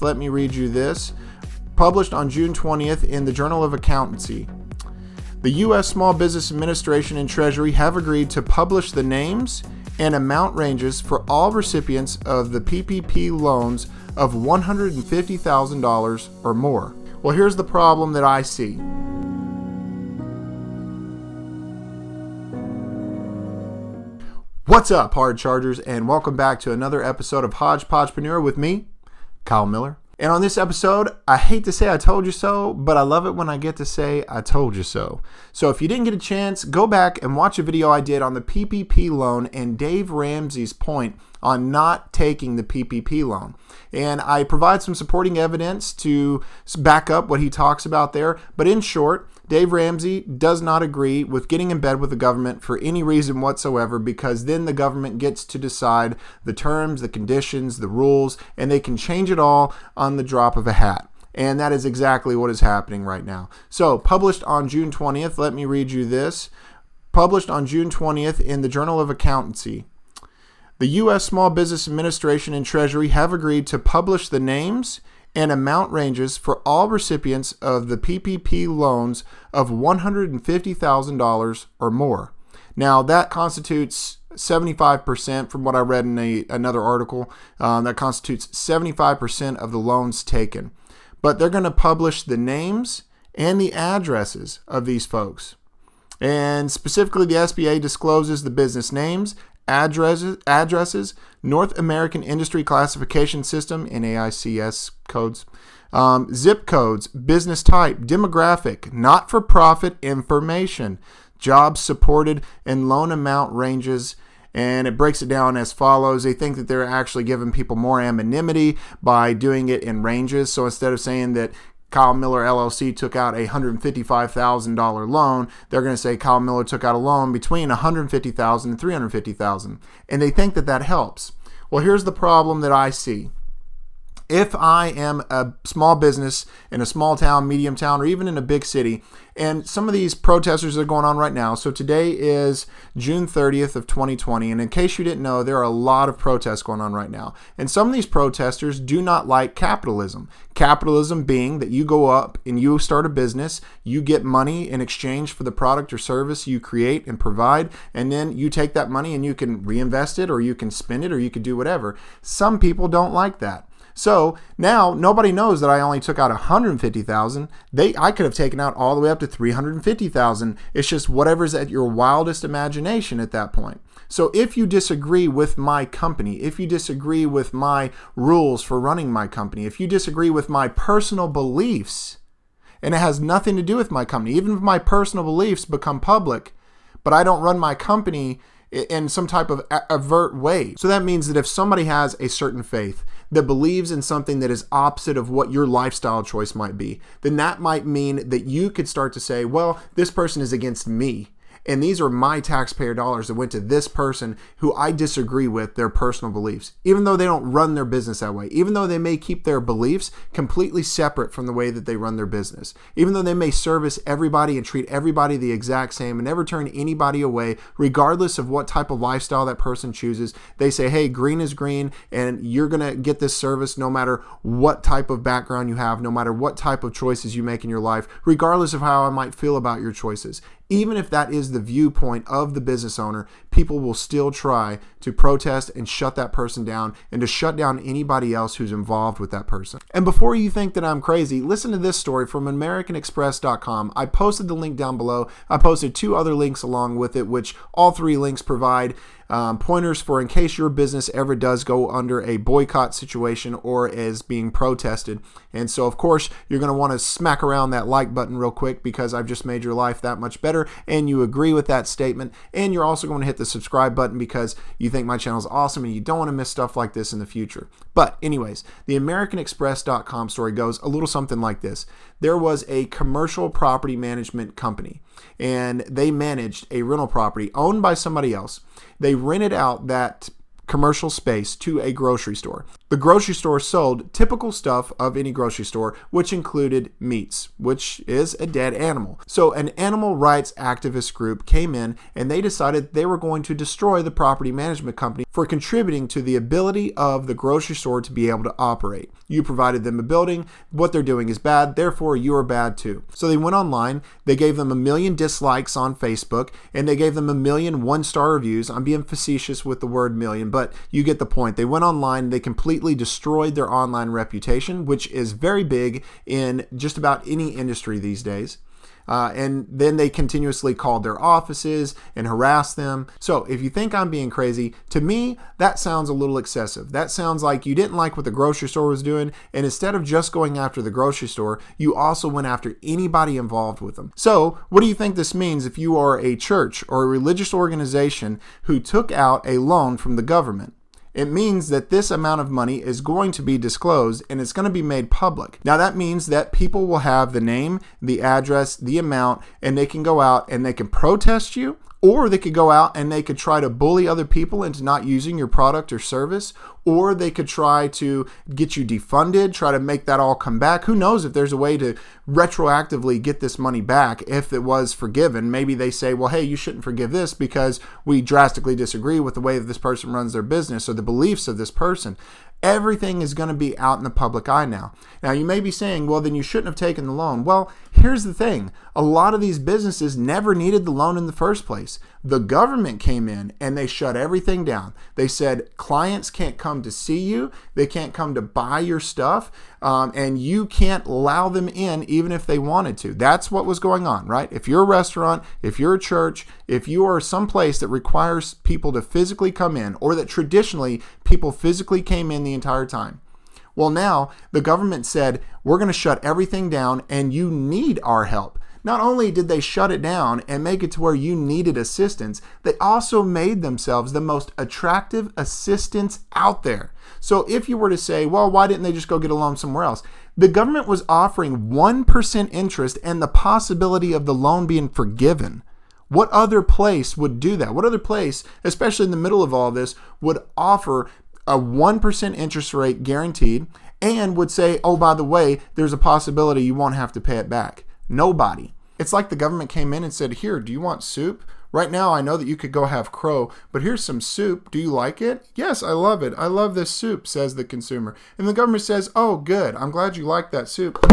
Let me read you this. Published on June 20th in the Journal of Accountancy. The U.S. Small Business Administration and Treasury have agreed to publish the names and amount ranges for all recipients of the PPP loans of $150,000 or more. Well, here's the problem that I see. What's up, hard chargers, and welcome back to another episode of Hodgepodgepreneur with me, Kyle Miller. And on this episode, I hate to say I told you so, but I love it when I get to say I told you so. So if you didn't get a chance, go back and watch a video I did on the PPP loan and Dave Ramsey's point on not taking the PPP loan. And I provide some supporting evidence to back up what he talks about there. But in short, Dave Ramsey does not agree with getting in bed with the government for any reason whatsoever, because then the government gets to decide the terms, the conditions, the rules, and they can change it all on the drop of a hat. And that is exactly what is happening right now. So, published on June 20th, let me read you this. Published on June 20th in the Journal of Accountancy. The U.S. Small Business Administration and Treasury have agreed to publish the names and amount ranges for all recipients of the PPP loans of $150,000 or more. Now, that constitutes 75% from what I read in another article. That constitutes 75% of the loans taken. But they're going to publish the names and the addresses of these folks. And specifically, the SBA discloses the business names, addresses, North American Industry Classification System, NAICS codes, zip codes, business type, demographic, not-for-profit information, jobs supported, and loan amount ranges. And it breaks it down as follows. They think that they're actually giving people more anonymity by doing it in ranges. So instead of saying that Kyle Miller LLC took out a $155,000 loan, they're going to say Kyle Miller took out a loan between $150,000 and $350,000. And they think that that helps. Well, here's the problem that I see. If I am a small business in a small town, medium town, or even in a big city, and some of these protesters are going on right now. So today is June 30th of 2020. And in case you didn't know, there are a lot of protests going on right now. And some of these protesters do not like capitalism. Capitalism being that you go up and you start a business, you get money in exchange for the product or service you create and provide, and then you take that money and you can reinvest it, or you can spend it, or you can do whatever. Some people don't like that. So now nobody knows that I only took out $150,000. I could have taken out all the way up to $350,000. It's just whatever's at your wildest imagination at that point. So if you disagree with my company, if you disagree with my rules for running my company, if you disagree with my personal beliefs, and it has nothing to do with my company, even if my personal beliefs become public, but I don't run my company in some type of overt way. So that means that if somebody has a certain faith that believes in something that is opposite of what your lifestyle choice might be, then that might mean that you could start to say, well, this person is against me. And these are my taxpayer dollars that went to this person who I disagree with their personal beliefs, even though they don't run their business that way, even though they may keep their beliefs completely separate from the way that they run their business, even though they may service everybody and treat everybody the exact same and never turn anybody away, regardless of what type of lifestyle that person chooses. They say, hey, green is green, and you're going to get this service no matter what type of background you have, no matter what type of choices you make in your life, regardless of how I might feel about your choices. Even if that is the viewpoint of the business owner, people will still try to protest and shut that person down, and to shut down anybody else who's involved with that person. And before you think that I'm crazy, listen to this story from AmericanExpress.com. I posted the link down below. I posted two other links along with it, which all three links provide pointers for in case your business ever does go under a boycott situation or is being protested. And so, of course, you're going to want to smack around that like button real quick, because I've just made your life that much better and you agree with that statement. And you're also going to hit the subscribe button because you think my channel is awesome and you don't want to miss stuff like this in the future. But anyways, the AmericanExpress.com story goes a little something like this. There was a commercial property management company, and they managed a rental property owned by somebody else. They rented out that commercial space to a grocery store. The grocery store sold typical stuff of any grocery store, which included meats, which is a dead animal. So an animal rights activist group came in and they decided they were going to destroy the property management company for contributing to the ability of the grocery store to be able to operate. You provided them a building. What they're doing is bad. Therefore, you are bad too. So they went online. They gave them 1 million dislikes on Facebook, and they gave them 1 million one-star reviews. I'm being facetious with the word million, but you get the point. They went online. They completely destroyed their online reputation, which is very big in just about any industry these days. And then they continuously called their offices and harassed them. So if you think I'm being crazy, to me, that sounds a little excessive. That sounds like you didn't like what the grocery store was doing. And instead of just going after the grocery store, you also went after anybody involved with them. So what do you think this means if you are a church or a religious organization who took out a loan from the government? It means that this amount of money is going to be disclosed and it's going to be made public. Now that means that people will have the name, the address, the amount, and they can go out and they can protest you, or they could go out and they could try to bully other people into not using your product or service, or they could try to get you defunded, try to make that all come back. Who knows if there's a way to retroactively get this money back if it was forgiven. Maybe they say, well, hey, you shouldn't forgive this because we drastically disagree with the way that this person runs their business or the beliefs of this person. Everything is going to be out in the public eye now. Now, you may be saying, well, then you shouldn't have taken the loan. Well, here's the thing. A lot of these businesses never needed the loan in the first place. The government came in and they shut everything down. They said clients can't come to see you. They can't come to buy your stuff. And you can't allow them in even if they wanted to. That's what was going on, right? If you're a restaurant, if you're a church, if you are someplace that requires people to physically come in, or that traditionally people physically came in the entire time. Well, now the government said, we're going to shut everything down and you need our help. Not only did they shut it down and make it to where you needed assistance, they also made themselves the most attractive assistants out there. So if you were to say, well, why didn't they just go get a loan somewhere else? The government was offering 1% interest and the possibility of the loan being forgiven. What other place would do that? What other place, especially in the middle of all this, would offer a 1% interest rate guaranteed and would say, oh, by the way, there's a possibility you won't have to pay it back? Nobody. It's like the government came in and said, here, do you want soup? Right now, I know that you could go have crow, but here's some soup. Do you like it? Yes, I love it. I love this soup, says the consumer. And the government says, oh, good. I'm glad you like that soup.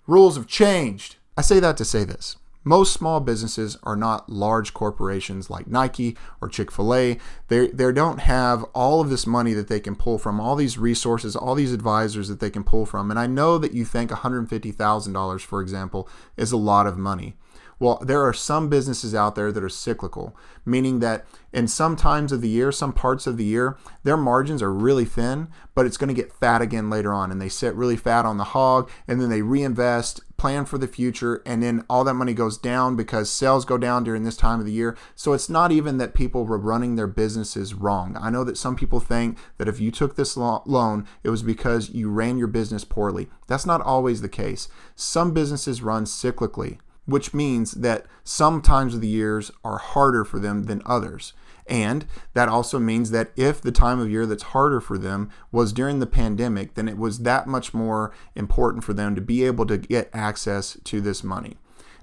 Rules have changed. I say that to say this. Most small businesses are not large corporations like Nike or Chick-fil-A. They don't have all of this money that they can pull from, all these resources, all these advisors that they can pull from. And I know that you think $150,000, for example, is a lot of money. Well, there are some businesses out there that are cyclical, meaning that in some times of the year, some parts of the year, their margins are really thin, but it's going to get fat again later on. And they sit really fat on the hog, and then they reinvest, plan for the future, and then all that money goes down because sales go down during this time of the year. So it's not even that people were running their businesses wrong. I know that some people think that if you took this loan, it was because you ran your business poorly. That's not always the case. Some businesses run cyclically, which means that some times of the years are harder for them than others. And that also means that if the time of year that's harder for them was during the pandemic, then it was that much more important for them to be able to get access to this money.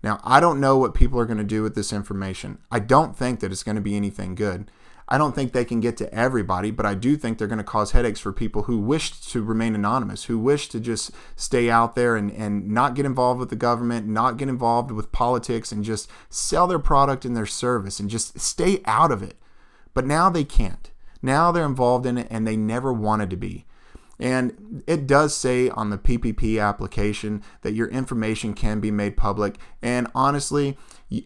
Now, I don't know what people are going to do with this information. I don't think that it's going to be anything good. I don't think they can get to everybody, but I do think they're going to cause headaches for people who wish to remain anonymous, who wish to just stay out there and not get involved with the government, not get involved with politics, and just sell their product and their service and just stay out of it. But now they can't. Now they're involved in it and they never wanted to be. And it does say on the PPP application that your information can be made public. And honestly,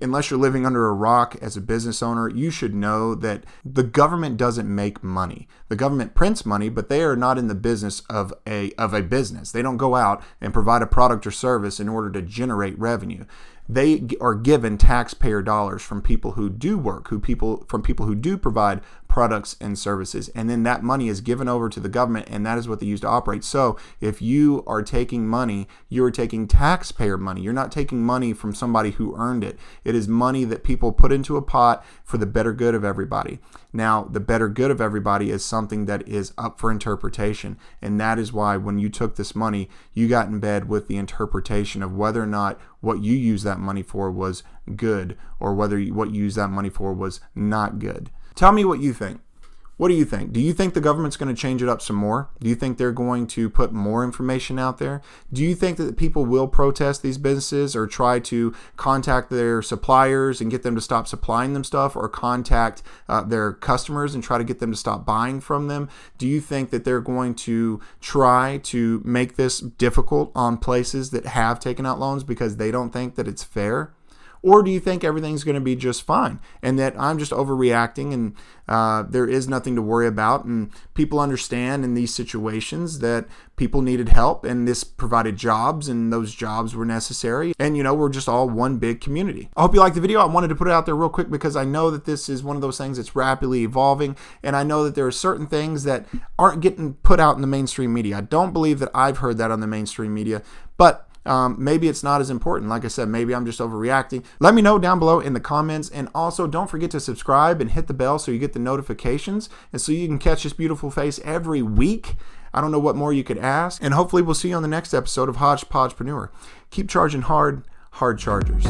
unless you're living under a rock as a business owner, you should know that the government doesn't make money. The government prints money, but they are not in the business of a business. They don't go out and provide a product or service in order to generate revenue. They are given taxpayer dollars from people who do work, from people who do provide products and services. And then that money is given over to the government, and that is what they use to operate. So if you are taking money, you're taking taxpayer money. You're not taking money from somebody who earned it. It is money that people put into a pot for the better good of everybody. Now, the better good of everybody is something that is up for interpretation. And that is why when you took this money, you got in bed with the interpretation of whether or not what you used that money for was good, or whether what you used that money for was not good. Tell me what you think. What do you think? Do you think the government's going to change it up some more? Do you think they're going to put more information out there? Do you think that people will protest these businesses or try to contact their suppliers and get them to stop supplying them stuff, or contact their customers and try to get them to stop buying from them? Do you think that they're going to try to make this difficult on places that have taken out loans because they don't think that it's fair? Or do you think everything's going to be just fine and that I'm just overreacting and there is nothing to worry about, and people understand in these situations that people needed help and this provided jobs and those jobs were necessary, and we're just all one big community? I hope you liked the video. I wanted to put it out there real quick because I know that this is one of those things that's rapidly evolving, and I know that there are certain things that aren't getting put out in the mainstream media. I don't believe that I've heard that on the mainstream media, but maybe it's not as important. Like I said, maybe I'm just overreacting. Let me know down below in the comments. And also don't forget to subscribe and hit the bell so you get the notifications and so you can catch this beautiful face every week. I don't know what more you could ask. And hopefully we'll see you on the next episode of Hodgepodgepreneur. Keep charging hard, hard chargers.